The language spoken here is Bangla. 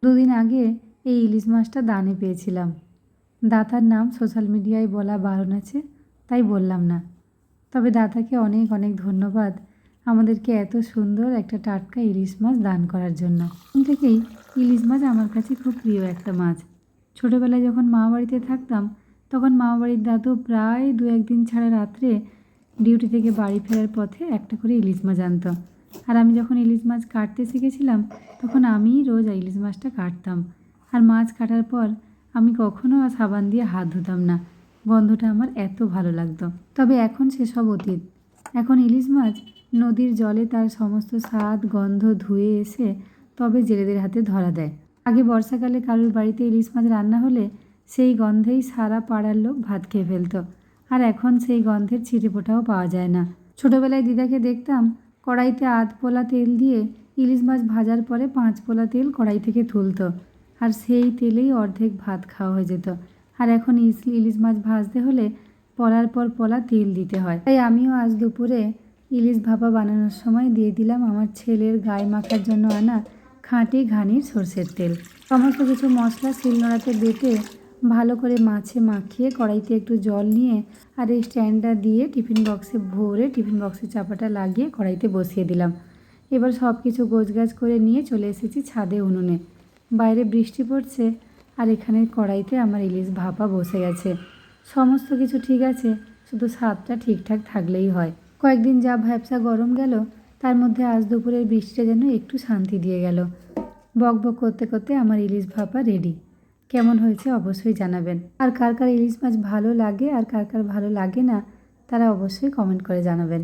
দুদিন আগে এই ইলিশ মাছটা দানে পেয়েছিলাম। দাতার নাম সোশ্যাল মিডিয়ায় বলা বারণ আছে, তাই বললাম না। তবে দাতাকে অনেক অনেক ধন্যবাদ আমাদেরকে এত সুন্দর একটা টাটকা ইলিশ মাছ দান করার জন্য। তখন থেকেই ইলিশ মাছ আমার কাছে খুব প্রিয় একটা মাছ। ছোটোবেলায় যখন মামাবাড়িতে থাকতাম তখন মামাবাড়ির দাদু প্রায় 2-1 দিন ছাড়া রাত্রে ডিউটি থেকে বাড়ি ফেরার পথে একটা করে ইলিশ মাছ আনত। আর আমি যখন ইলিশ মাছ কাটতে শিখেছিলাম তখন আমিই রোজ ইলিশ মাছটা কাটতাম। আর মাছ কাটার পর আমি কখনো সাবান দিয়ে হাত ধুতাম না, গন্ধটা আমার এত ভালো লাগতো। তবে এখন সেসব অতীত। এখন ইলিশ মাছ নদীর জলে তার সমস্ত স্বাদ গন্ধ ধুয়ে এসে তবে জেলেদের হাতে ধরা দেয়। আগে বর্ষাকালে কারোর বাড়িতে ইলিশ মাছ রান্না হলে সেই গন্ধেই সারা পাড়ার লোক ভাত খেয়ে ফেলতো। আর এখন সেই গন্ধের ছিটেফোঁটাও পাওয়া যায় না। ছোটোবেলায় দিদাকে দেখতাম কড়াইতে 8 পোলা তেল দিয়ে ইলিশ মাছ ভাজার পরে 5 পোলা তেল কড়াই থেকে তুলতো, আর সেই তেলেই অর্ধেক ভাত খাওয়া হয়ে যেত। আর এখন ইলিশ মাছ ভাজতে হলে পলার পর পলা তেল দিতে হয়। তাই আমিও আজ দুপুরে ইলিশ ভাপা বানানোর সময় দিয়ে দিলাম আমার ছেলের গায়ে মাখার জন্য আনা খাঁটি ঘানির সরষের তেল। সমস্ত কিছু মশলা শিলনোড়াতে বেটে ভালো করে মাছে মাখিয়ে কড়াইতে একটু জল নিয়ে আর এই স্ট্যান্ডটা দিয়ে টিফিন বক্সে ভরে টিফিন বক্সের চাপাটা লাগিয়ে কড়াইতে বসিয়ে দিলাম। এবার সব কিছু গোছগাছ করে নিয়ে চলে এসেছি ছাদে উনুনে। বাইরে বৃষ্টি পড়ছে আর এখানে কড়াইতে আমার ইলিশ ভাপা বসে গেছে। সমস্ত কিছু ঠিক আছে, শুধু স্বাদটা ঠিকঠাক থাকলেই হয়। কয়েকদিন যা ভ্যাপসা গরম গেল তার মধ্যে আজ দুপুরের বৃষ্টিটা যেন একটু শান্তি দিয়ে গেল। বক বক করতে করতে আমার ইলিশ ভাপা রেডি। কেমন হয়েছে অবশ্যই জানাবেন। আর কার কার ইলিশ মাছ ভালো লাগে আর কার কার ভালো লাগে না তারা অবশ্যই কমেন্ট করে জানাবেন।